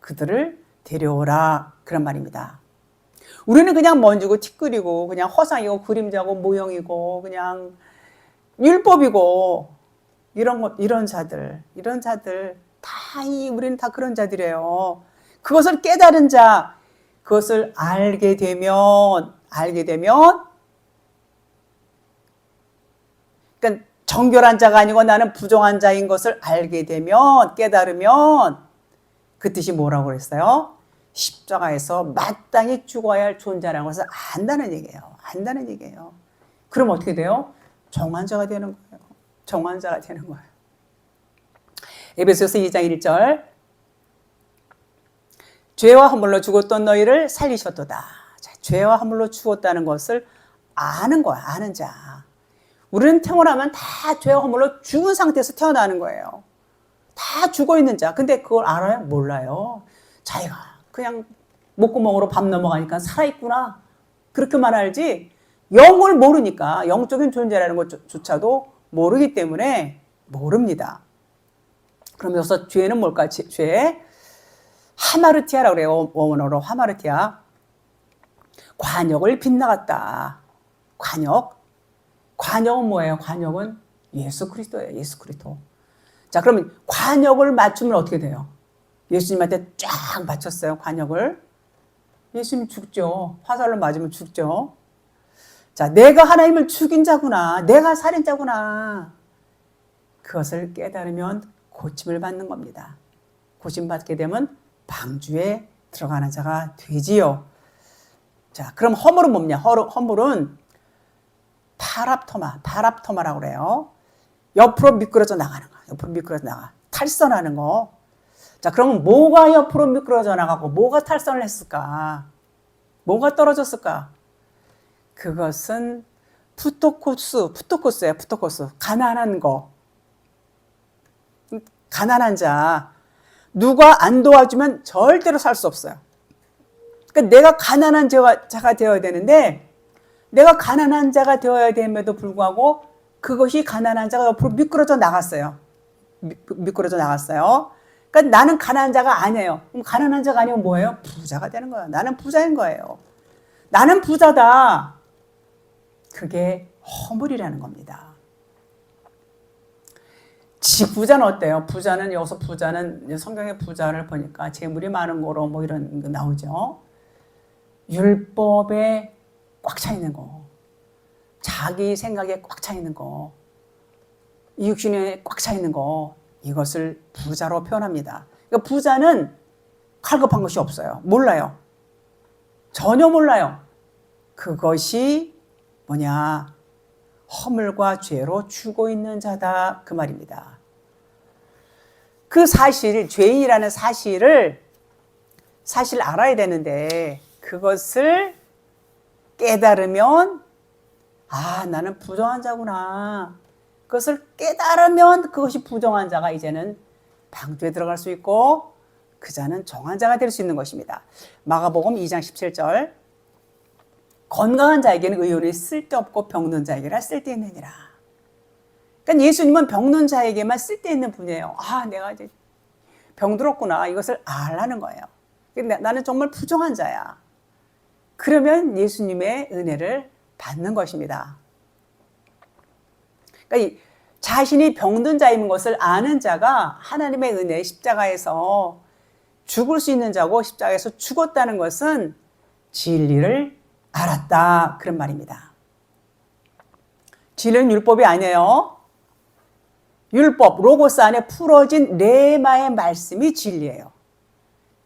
그들을 데려오라 그런 말입니다. 우리는 그냥 먼지고 티끌이고 그냥 허상이고 그림자고 모형이고 그냥 율법이고 이런 자들 우리는 다 그런 자들이에요. 그것을 깨달은 자, 그것을 알게 되면 그러니까 정결한 자가 아니고 나는 부정한 자인 것을 알게 되면, 깨달으면 그 뜻이 뭐라고 그랬어요? 십자가에서 마땅히 죽어야 할 존재라는 것을 안다는 얘기예요. 그럼 어떻게 돼요? 정한 자가 되는 거예요. 정한 자가 되는 거예요. 에베소서 2장 1절 죄와 허물로 죽었던 너희를 살리셨도다. 자, 죄와 허물로 죽었다는 것을 아는 거야. 아는 자. 우리는 태어나면 다 죄와 허물로 죽은 상태에서 태어나는 거예요. 다 죽어있는 자. 근데 그걸 알아요? 몰라요. 자기가 그냥 목구멍으로 밥 넘어가니까 살아있구나. 그렇게만 알지 영을 모르니까 영적인 존재라는 것조차도 모르기 때문에 모릅니다. 그럼 여기서 죄는 뭘까? 죄 하마르티아라고 그래요. 원어로 하마르티아. 관역을 빗나갔다. 관역은 뭐예요? 관역은 예수 그리스도예요. 예수 그리스도. 자, 그러면 관역을 맞추면 어떻게 돼요? 예수님한테 쫙 맞췄어요. 관역을. 예수님 죽죠. 화살로 맞으면 죽죠. 자, 내가 하나님을 죽인 자구나. 내가 살인자구나. 그것을 깨달으면 고침을 받는 겁니다. 고침받게 되면 방주에 들어가는 자가 되지요. 자, 그럼 허물은 뭡냐? 허물은 파랍토마라고 그래요. 옆으로 미끄러져 나가는 거. 옆으로 미끄러져 나가. 탈선하는 거. 자, 그러면 뭐가 옆으로 미끄러져 나가고 뭐가 탈선을 했을까? 뭐가 떨어졌을까? 그것은 푸토코스예요. 푸토코스. 가난한 거. 가난한 자. 누가 안 도와주면 절대로 살 수 없어요. 그러니까 내가 가난한 자가 되어야 되는데 내가 가난한 자가 되어야 됨에도 불구하고 그것이 가난한 자가 옆으로 미끄러져 나갔어요. 그러니까 나는 가난한 자가 아니에요. 그럼 가난한 자가 아니면 뭐예요? 부자가 되는 거예요. 나는 부자인 거예요. 나는 부자다. 그게 허물이라는 겁니다. 부자는 어때요? 여기서 부자는 성경의 부자를 보니까 재물이 많은 거로 뭐 이런 거 나오죠. 율법에 꽉 차 있는 거, 자기 생각에 꽉 차 있는 거, 이육신에 꽉 차 있는 거, 이것을 부자로 표현합니다. 그러니까 부자는 칼급한 것이 없어요. 몰라요. 전혀 몰라요. 그것이 뭐냐? 허물과 죄로 죽어 있는 자다 그 말입니다. 그 사실, 죄인이라는 사실 알아야 되는데 그것을 깨달으면 나는 부정한 자구나. 그것을 깨달으면 그것이 부정한 자가 이제는 방주에 들어갈 수 있고 그 자는 정한 자가 될 수 있는 것입니다. 마가복음 2장 17절. 건강한 자에게는 의논이 쓸데없고 병든 자에게라 쓸데있느니라. 그러니까 예수님은 병든 자에게만 쓸데있는 분이에요. 내가 이제 병들었구나. 이것을 알라는 거예요. 나는 정말 부정한 자야. 그러면 예수님의 은혜를 받는 것입니다. 그러니까 자신이 병든 자인 것을 아는 자가 하나님의 은혜, 십자가에서 죽을 수 있는 자고 십자가에서 죽었다는 것은 진리를 알았다. 그런 말입니다. 진리는 율법이 아니에요. 율법, 로고스 안에 풀어진 레마의 말씀이 진리예요.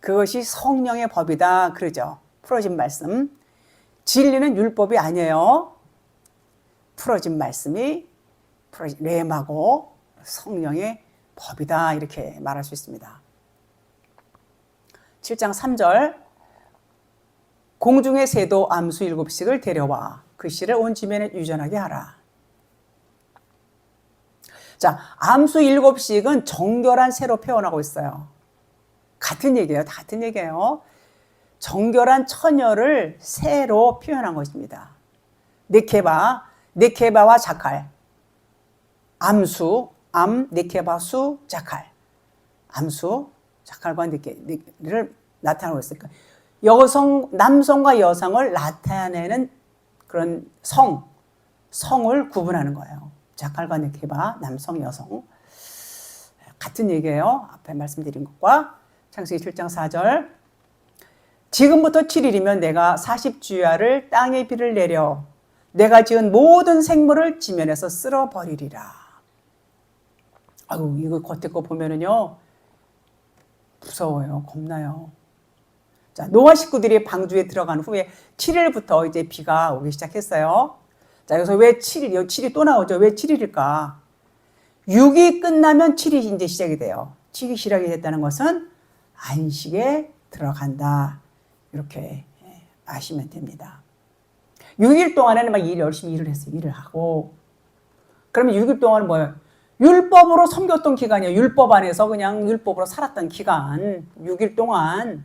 그것이 성령의 법이다. 그러죠. 풀어진 말씀. 진리는 율법이 아니에요. 풀어진 말씀이 레마고 성령의 법이다. 이렇게 말할 수 있습니다. 7장 3절. 공중의 새도 암수 7씩을 데려와 그 씨를 온 지면에 유전하게 하라. 자, 암수 7씩은 정결한 새로 표현하고 있어요. 같은 얘기예요. 같은 얘기예요. 정결한 처녀를 새로 표현한 것입니다. 네케바와 자칼. 암수, 네케바수, 자칼. 암수, 자칼과 네케를 나타내고 있으니까 남성과 여성을 나타내는 그런 성을 구분하는 거예요. 자칼과 네케바, 남성, 여성. 같은 얘기예요. 앞에 말씀드린 것과. 창세기 7장 4절. 지금부터 7일이면 내가 40주야를 땅에 비를 내려 내가 지은 모든 생물을 지면에서 쓸어버리리라. 이거 겉에 거 보면은요, 무서워요. 겁나요. 자, 노아 식구들이 방주에 들어간 후에 7일부터 이제 비가 오기 시작했어요. 자, 여기서 왜 7일, 7이 또 나오죠? 왜 7일일까? 6이 끝나면 7이 이제 시작이 돼요. 7이 시작이 됐다는 것은 안식에 들어간다. 이렇게 아시면 됩니다. 6일 동안에는 막 열심히 일을 했어요. 일을 하고. 그러면 6일 동안은 뭐예요? 율법으로 섬겼던 기간이에요. 율법 안에서 그냥 율법으로 살았던 기간. 6일 동안.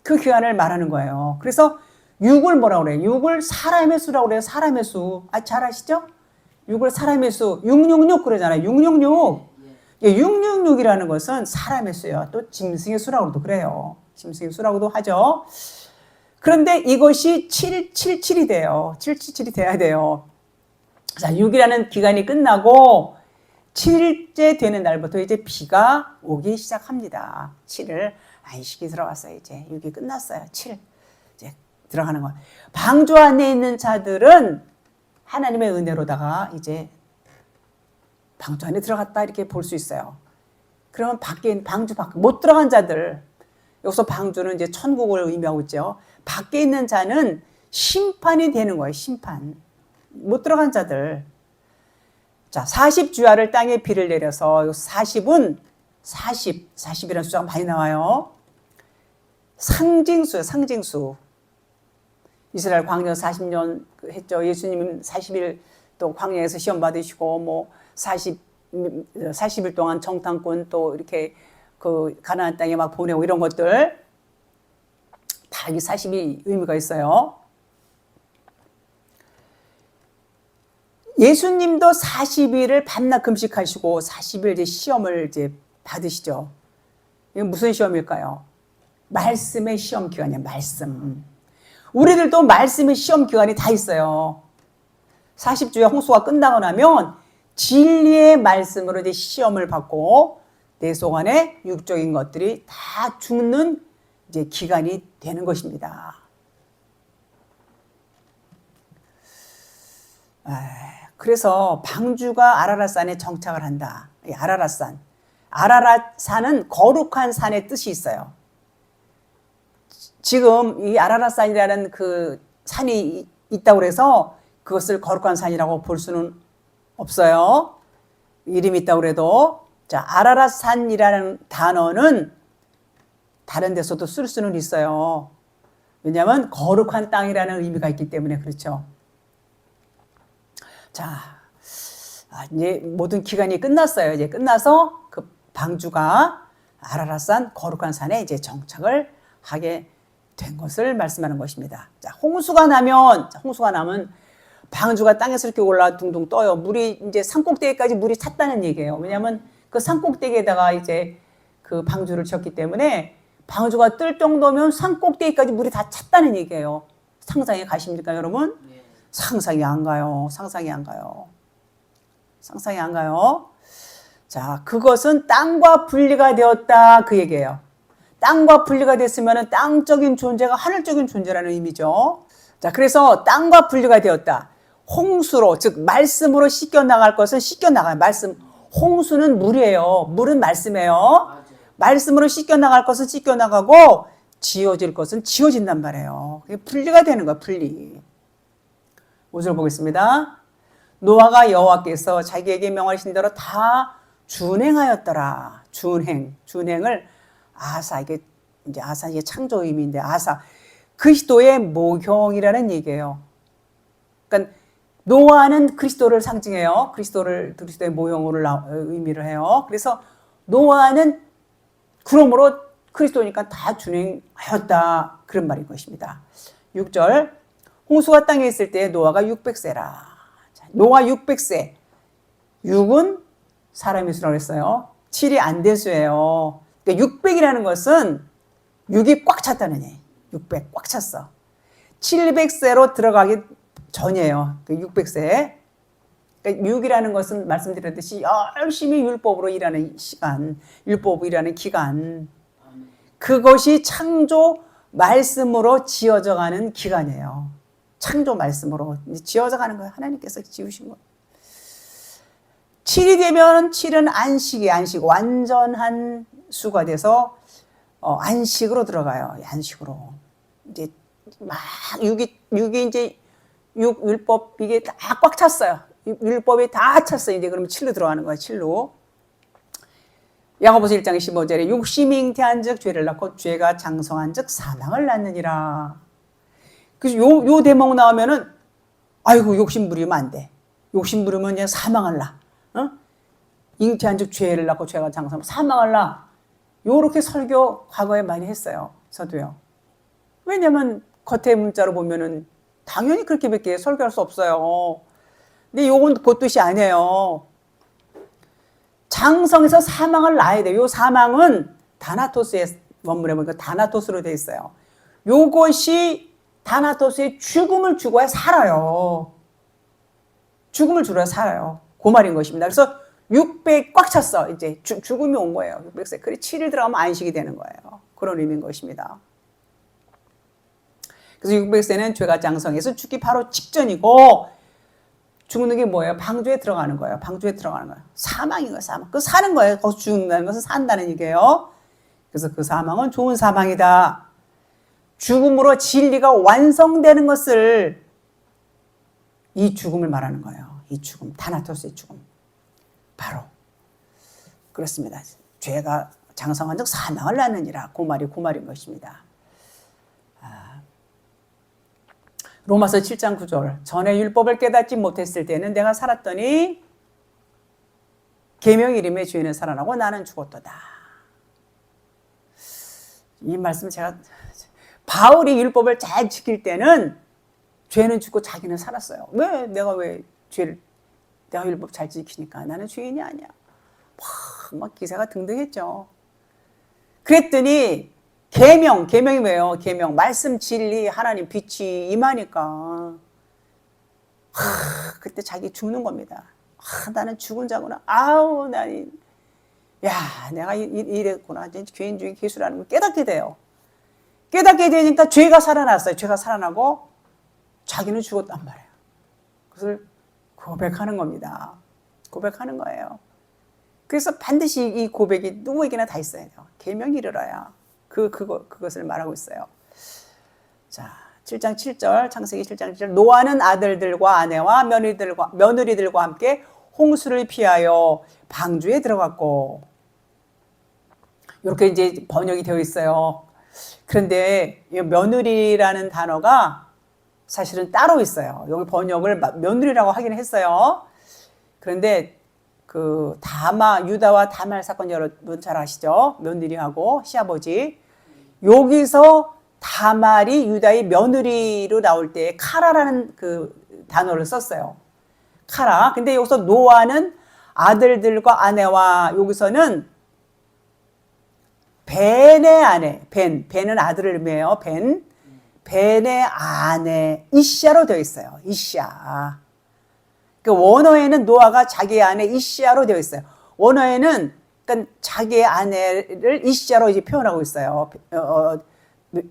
그 기간을 말하는 거예요. 그래서 6을 뭐라고 그래요? 6을 사람의 수라고 그래요. 사람의 수. 잘 아시죠? 6을 사람의 수. 666 그러잖아요. 666. 666이라는 것은 사람의 수예요. 또 짐승의 수라고도 그래요. 짐승의 수라고도 하죠. 그런데 이것이 777이 돼요. 777이 돼야 돼요. 자, 6이라는 기간이 끝나고 7일째 되는 날부터 이제 비가 오기 시작합니다. 7을 안식이 들어왔어요. 이제 6이 끝났어요. 7 이제 들어가는 거예요. 방주 안에 있는 자들은 하나님의 은혜로다가 이제 방주 안에 들어갔다 이렇게 볼 수 있어요. 그러면 방주 밖에 못 들어간 자들, 여기서 방주는 이제 천국을 의미하고 있죠. 밖에 있는 자는 심판이 되는 거예요. 심판. 못 들어간 자들. 자, 40주야를 땅에 비를 내려서 40이라는 숫자가 많이 나와요. 상징수예요. 상징수. 이스라엘 광야 40년 했죠. 예수님은 40일 또 광야에서 시험 받으시고 40일 동안 정탐꾼 또 이렇게 그 가나안 땅에 막 보내고 이런 것들 다 이 40이 의미가 있어요. 예수님도 40일을 밤낮 금식하시고 40일 이제 시험을 이제 받으시죠. 이건 무슨 시험일까요? 말씀의 시험 기간이에요. 말씀. 우리들도 말씀의 시험 기간이 다 있어요. 40주의 홍수가 끝나고 나면 진리의 말씀으로 이제 시험을 받고 내 속 안에 육적인 것들이 다 죽는 이제 기간이 되는 것입니다. 그래서 방주가 아라랏산에 정착을 한다. 아라랏산. 아라랏산은 거룩한 산의 뜻이 있어요. 지금 이 아라랏산이라는 그 산이 있다고 해서 그것을 거룩한 산이라고 볼 수는 없어요. 이름이 있다고 해도. 자, 아라랏산이라는 단어는 다른 데서도 쓸 수는 있어요. 왜냐하면 거룩한 땅이라는 의미가 있기 때문에 그렇죠. 자, 이제 모든 기간이 끝났어요. 이제 끝나서 그 방주가 아라랏산 거룩한 산에 이제 정착을 하게 된 것을 말씀하는 것입니다. 자, 홍수가 나면 방주가 땅에서 이렇게 올라 둥둥 떠요. 물이 이제 산꼭대기까지 물이 찼다는 얘기예요. 왜냐하면 그 산꼭대기에다가 이제 그 방주를 쳤기 때문에 방주가 뜰 정도면 산꼭대기까지 물이 다 찼다는 얘기예요. 상상이 가십니까, 여러분? 네. 상상이 안 가요. 상상이 안 가요. 상상이 안 가요. 자, 그것은 땅과 분리가 되었다 그 얘기예요. 땅과 분리가 됐으면 땅적인 존재가 하늘적인 존재라는 의미죠. 자, 그래서 땅과 분리가 되었다. 홍수로, 즉 말씀으로 씻겨나갈 것은 씻겨나가요. 말씀. 홍수는 물이에요. 물은 말씀이에요. 말씀으로 씻겨나갈 것은 씻겨나가고 지어질 것은 지어진단 말이에요. 그게 분리가 되는 거야. 분리. 5절 보겠습니다. 노아가 여호와께서 자기에게 명하신 대로 다 준행하였더라. 준행을 아사, 이게 창조 의미인데 아사, 그리스도의 모형이라는 얘기예요. 그러니까 노아는 그리스도를 상징해요. 그리스도의 모형으로 의미를 해요. 그래서 노아는 그러므로 그리스도니까 다 준행하였다. 그런 말인 것입니다. 6절, 홍수가 땅에 있을 때 노아가 600세라. 노아 600세. 6은 사람의 수라고 했어요. 7이 안 된 수예요. 그러니까 600이라는 것은 6이 꽉 찼다는 얘기. 600 꽉 찼어. 700세로 들어가기 전이에요. 600세. 그러니까 6이라는 것은 말씀드렸듯이 열심히 율법으로 일하는 시간, 율법으로 일하는 기간. 그것이 창조 말씀으로 지어져 가는 기간이에요. 창조 말씀으로 지어져 가는 거예요. 하나님께서 지으신 거예요. 7이 되면 7은 안식이 완전한 수가 돼서 안식으로 들어가요. 안식으로. 이제 막 6이 이제 율법 이게 다 꽉 찼어요. 율법이 다 찼어요. 이제 그러면 7로 들어가는 거예요. 7로. 야고보서 1장 15절에 욕심이 잉태한즉 죄를 낳고 죄가 장성한즉 사망을 낳느니라. 그래서 요 대목 나오면은 아이고 욕심 부리면 안 돼. 욕심 부리면 그냥 사망을 낳아. 잉태한즉 죄를 낳고 죄가 장성하면 사망을 낳아. 요렇게 설교 과거에 많이 했어요. 저도요. 왜냐면 겉에 문자로 보면은 당연히 그렇게밖에 설교할 수 없어요. 근데 요건 그 뜻이 아니에요. 장성에서 사망을 낳아야 돼요. 요 사망은 다나토스의 원문에 보니까 다나토스로 되어 있어요. 요것이 다나토스의 죽음을 죽어야 살아요. 죽음을 죽어야 살아요. 그 말인 것입니다. 그래서 600 꽉 찼어. 이제 죽음이 온 거예요. 600세. 그래 7일 들어가면 안식이 되는 거예요. 그런 의미인 것입니다. 그래서 600세는 죄가 장성해서 죽기 바로 직전이고 죽는 게 뭐예요? 방주에 들어가는 거예요. 방주에 들어가는 거예요. 사망인 거예요. 사망. 그 사는 거예요. 거기서 죽는다는 것은 산다는 얘기예요. 그래서 그 사망은 좋은 사망이다. 죽음으로 진리가 완성되는 것을 이 죽음을 말하는 거예요. 이 죽음. 다나토스의 죽음. 바로 그렇습니다. 죄가 장성한 즉 사망을 낳느니라. 그 말인 것입니다. 로마서 7장 9절 전에 율법을 깨닫지 못했을 때는 내가 살았더니 계명 이름의 죄는 살아나고 나는 죽었도다. 이 말씀 제가 바울이 율법을 잘 지킬 때는 죄는 죽고 자기는 살았어요. 내가 율법 잘 지키니까 나는 죄인이 아니야. 막 기사가 등등했죠. 그랬더니 계명이 뭐예요? 계명 말씀 진리 하나님 빛이 임하니까 그때 자기 죽는 겁니다. 나는 죽은 자구나. 내가 이랬구나. 죄인 중에 기수라는 걸 깨닫게 돼요. 깨닫게 되니까 죄가 살아났어요. 죄가 살아나고 자기는 죽었단 말이에요. 그것을 고백하는 겁니다. 고백하는 거예요. 그래서 반드시 이 고백이 누구에게나 다 있어야 돼요. 계명이 이르러야. 그것을 말하고 있어요. 자, 7장 7절, 창세기 7장 7절. 노아는 아들들과 아내와 며느리들과 함께 홍수를 피하여 방주에 들어갔고. 이렇게 이제 번역이 되어 있어요. 그런데 이 며느리라는 단어가 사실은 따로 있어요. 여기 번역을 며느리라고 하긴 했어요. 그런데 그 유다와 다말 사건 여러분 잘 아시죠? 며느리하고 시아버지. 여기서 다말이 유다의 며느리로 나올 때 카라라는 그 단어를 썼어요. 카라. 근데 여기서 노아는 아들들과 아내와 여기서는 벤의 아내, 벤은 아들을 의미해요. 벤의 아내 이시아로 되어 있어요. 이시아. 그 원어에는 노아가 자기의 아내 이시아로 되어 있어요. 원어에는 그러니까 자기의 아내를 이시아로 이제 표현하고 있어요.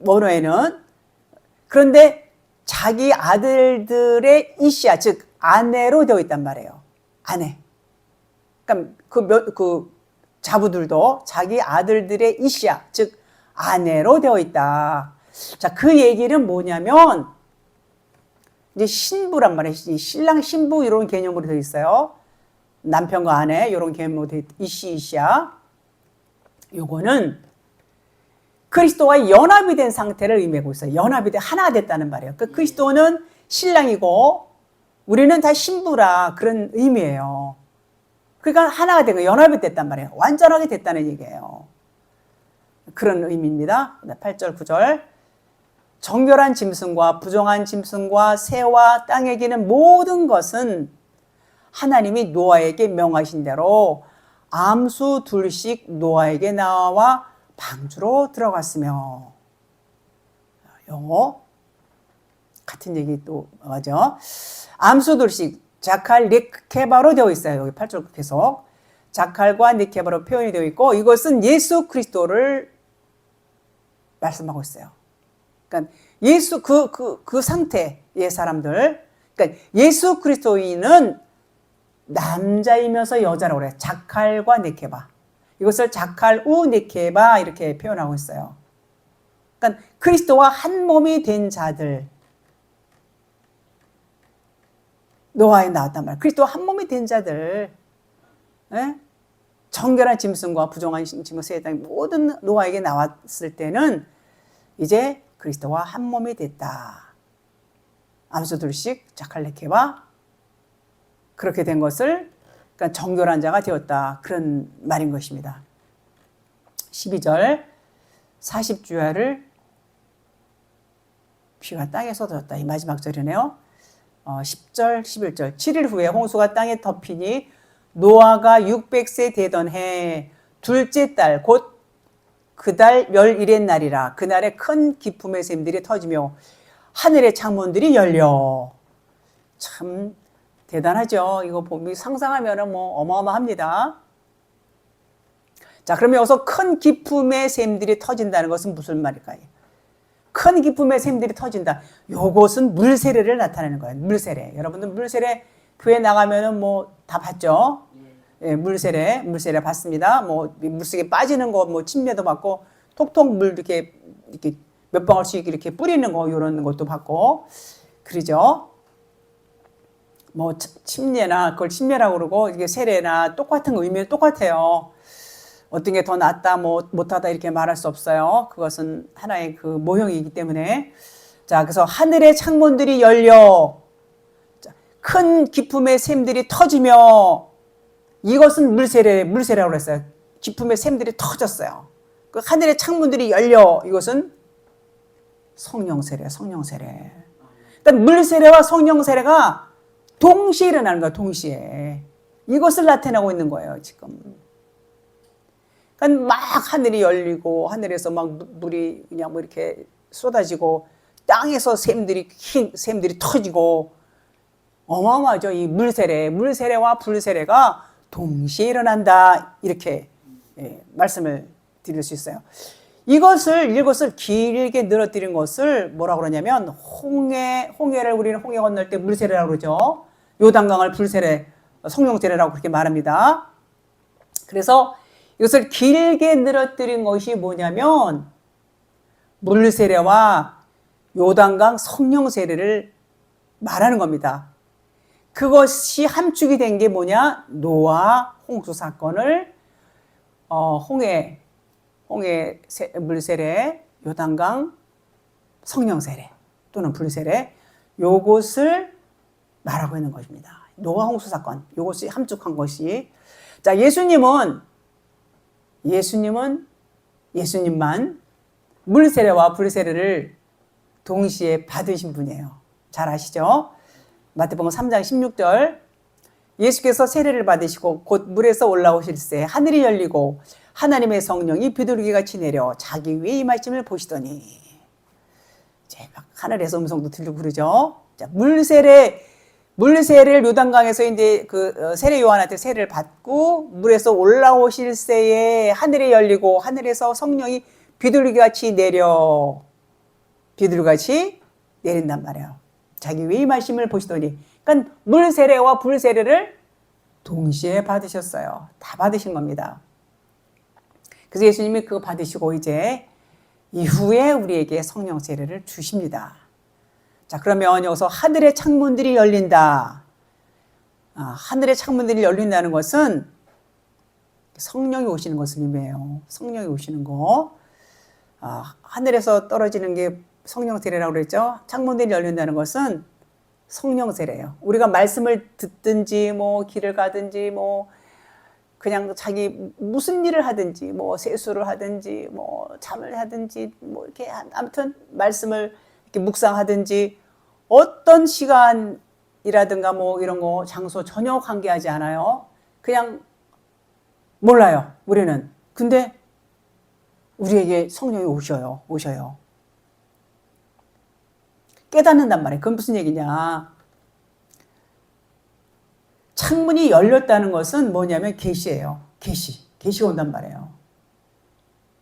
원어에는. 그런데 자기 아들들의 이시아, 즉 아내로 되어 있단 말이에요. 아내. 그러니까 그 자부들도 자기 아들들의 이시아, 즉 아내로 되어 있다. 자, 그 얘기는 뭐냐면 이제 신부란 말이에요. 신랑 신부 이런 개념으로 되어 있어요. 남편과 아내 이런 개념으로 되어 있다. 이시아. 요거는 그리스도와 연합이 된 상태를 의미하고 있어요. 연합이 돼 하나가 됐다는 말이에요. 그 그리스도는 신랑이고 우리는 다 신부라 그런 의미예요. 그러니까 하나가 된 거예요. 연합이 됐단 말이에요. 완전하게 됐다는 얘기예요. 그런 의미입니다. 8절, 9절. 정결한 짐승과 부정한 짐승과 새와 땅에 기는 모든 것은 하나님이 노아에게 명하신 대로 암수 둘씩 노아에게 나와 방주로 들어갔으며. 영어 같은 얘기 또 하죠. 암수 둘씩 자칼, 니케바로 되어 있어요. 여기 8절 계속. 자칼과 니케바로 표현이 되어 있고 이것은 예수 그리스도를 말씀하고 있어요. 그러니까 예수 그 상태의 사람들. 그러니까 예수 그리스도인은 남자이면서 여자라고 그래요. 자칼과 니케바. 이것을 자칼 우 니케바 이렇게 표현하고 있어요. 그러니까 그리스도와 한 몸이 된 자들. 노아에 나왔단 말이에요. 그리스도와 한 몸이 된 자들. 예? 정결한 짐승과 부정한 짐승 새에 모든 노아에게 나왔을 때는 이제 그리스도와 한 몸이 됐다. 암수 둘씩 자칼레케바 그렇게 된 것을 그러니까 정결한 자가 되었다. 그런 말인 것입니다. 12절 40주야를 비가 땅에 쏟아졌다. 이 마지막 절이네요. 10절 11절 7일 후에 홍수가 땅에 덮이니 노아가 600세 되던 해 둘째 달 곧 그 달 멸일의 날이라. 그날에 큰 기품의 샘들이 터지며 하늘의 창문들이 열려. 참 대단하죠. 이거 보면 상상하면 뭐 어마어마합니다. 자, 그러면 여기서 큰 기품의 샘들이 터진다는 것은 무슨 말일까요? 큰 기품의 샘들이 터진다. 요것은 물세례를 나타내는 거예요. 물세례. 여러분들 물세례 교회 나가면은 뭐 다 봤죠? 예, 물세례 봤습니다. 뭐 물속에 빠지는 거, 뭐 침례도 받고, 톡톡 물 이렇게 몇 방울씩 이렇게 뿌리는 거, 이런 것도 받고, 그러죠? 뭐 침례나 그걸 침례라고 그러고 이게 세례나 똑같은 거 의미는 똑같아요. 어떤 게 더 낫다, 뭐 못하다 이렇게 말할 수 없어요. 그것은 하나의 그 모형이기 때문에. 자, 그래서 하늘의 창문들이 열려 큰 기품의 샘들이 터지며 이것은 물세례라고 그랬어요. 기품의 샘들이 터졌어요. 그 하늘의 창문들이 열려 이것은 성령세례. 그러니까 물세례와 성령세례가 동시에 일어나는 거예요. 동시에. 이것을 나타내고 있는 거예요. 지금. 그러니까 막 하늘이 열리고 하늘에서 막 물이 그냥 뭐 이렇게 쏟아지고 땅에서 샘들이 터지고 어마어마하죠. 이 물세례와 불세례가 동시에 일어난다. 이렇게 말씀을 드릴 수 있어요. 이것을 길게 늘어뜨린 것을 뭐라고 그러냐면 홍해를 우리는 홍해 건널 때 물세례라고 그러죠. 요단강을 불세례, 성령세례라고 그렇게 말합니다. 그래서 이것을 길게 늘어뜨린 것이 뭐냐면 물세례와 요단강 성령세례를 말하는 겁니다. 그것이 함축이 된 게 뭐냐? 노아 홍수 사건을 홍해 물세례, 요단강 성령세례 또는 불세례 요것을 말하고 있는 것입니다. 노아 홍수 사건, 이것이 함축한 것이. 자, 예수님만 물세례와 불세례를 동시에 받으신 분이에요. 잘 아시죠? 마태복음 3장 16절. 예수께서 세례를 받으시고 곧 물에서 올라오실새 하늘이 열리고 하나님의 성령이 비둘기같이 내려 자기 위에 임하심을 보시더니, 이제 막 하늘에서 음성도 들리고 그러죠. 자, 물세례를 요단강에서 이제 그 세례 요한한테 세례를 받고 물에서 올라오실 새에 하늘이 열리고 하늘에서 성령이 비둘기같이 내린단 말이에요. 자기 위에 임하심을 보시더니, 그러니까 물세례와 불세례를 동시에 받으셨어요. 다 받으신 겁니다. 그래서 예수님이 그거 받으시고 이제 이후에 우리에게 성령 세례를 주십니다. 자, 그러면 여기서 하늘의 창문들이 열린다. 하늘의 창문들이 열린다는 것은 성령이 오시는 것을 의미해요. 성령이 오시는 거. 하늘에서 떨어지는 게 성령 세례라고 그랬죠. 창문들이 열린다는 것은 성령 세례예요. 우리가 말씀을 듣든지 뭐 길을 가든지 뭐 그냥 자기 무슨 일을 하든지 뭐 세수를 하든지 뭐 잠을 하든지 뭐 이렇게 아무튼 말씀을 이렇게 묵상하든지 어떤 시간이라든가 뭐 이런 거 장소 전혀 관계하지 않아요. 그냥 몰라요, 우리는. 근데 우리에게 성령이 오셔요. 깨닫는단 말이에요. 그건 무슨 얘기냐. 창문이 열렸다는 것은 뭐냐면 계시예요. 계시가 온단 말이에요.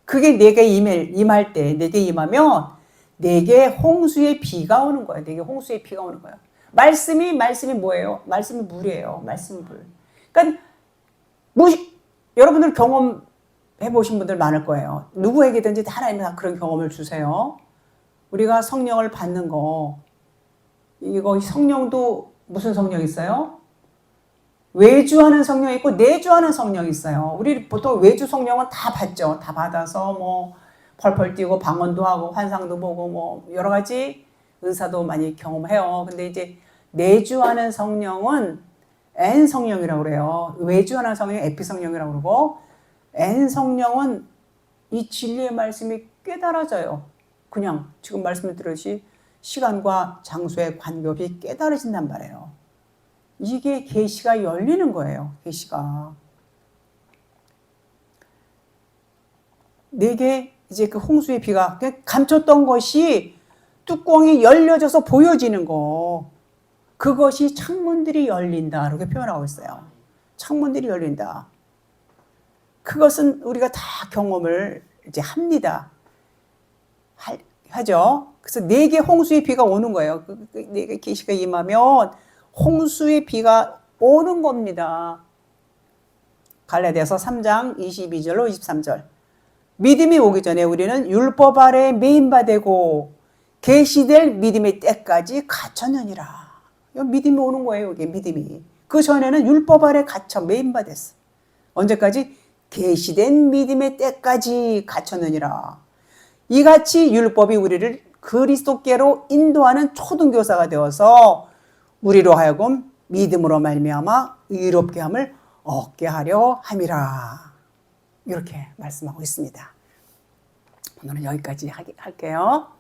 그게 내게 임할 때, 내게 임하면 내게 홍수의 비가 오는 거예요. 내게 홍수의 비가 오는 거예요. 말씀이 뭐예요? 말씀이 물이에요. 말씀이 물. 그러니까 여러분들 경험해 보신 분들 많을 거예요. 누구에게든지 하나님이 다 그런 경험을 주세요. 우리가 성령을 받는 거, 이거 성령도 무슨 성령이 있어요? 외주하는 성령이 있고 내주하는 성령이 있어요. 우리 보통 외주 성령은 다 받죠. 다 받아서 뭐 펄펄 뛰고 방언도 하고 환상도 보고 뭐 여러 가지 은사도 많이 경험해요. 근데 이제 내주하는 성령은 N 성령이라고 그래요. 외주하는 성령은 에피 성령이라고 그러고 N 성령은 이 진리의 말씀이 깨달아져요. 그냥 지금 말씀을 들으시 시간과 장소에 관계없이 깨달아진단 말이에요. 이게 계시가 열리는 거예요. 계시가. 내게 이제 그 홍수의 비가 감췄던 것이 뚜껑이 열려져서 보여지는 거. 그것이 창문들이 열린다. 이렇게 표현하고 있어요. 창문들이 열린다. 그것은 우리가 다 경험을 이제 합니다. 하죠. 그래서 내게 홍수의 비가 오는 거예요. 내게 계시가 임하면 홍수의 비가 오는 겁니다. 갈라디아서 3장 22절로 23절. 믿음이 오기 전에 우리는 율법 아래 매인바 되고 계시될 믿음의 때까지 갇혔느니라. 믿음이 오는 거예요. 이게 믿음이. 그 전에는 율법 아래 갇혀 매인바 됐어. 언제까지? 계시된 믿음의 때까지 갇혔느니라. 이같이 율법이 우리를 그리스도께로 인도하는 초등교사가 되어서 우리로 하여금 믿음으로 말미암아 의롭게 함을 얻게 하려 함이라. 이렇게 말씀하고 있습니다. 오늘은 여기까지 할게요.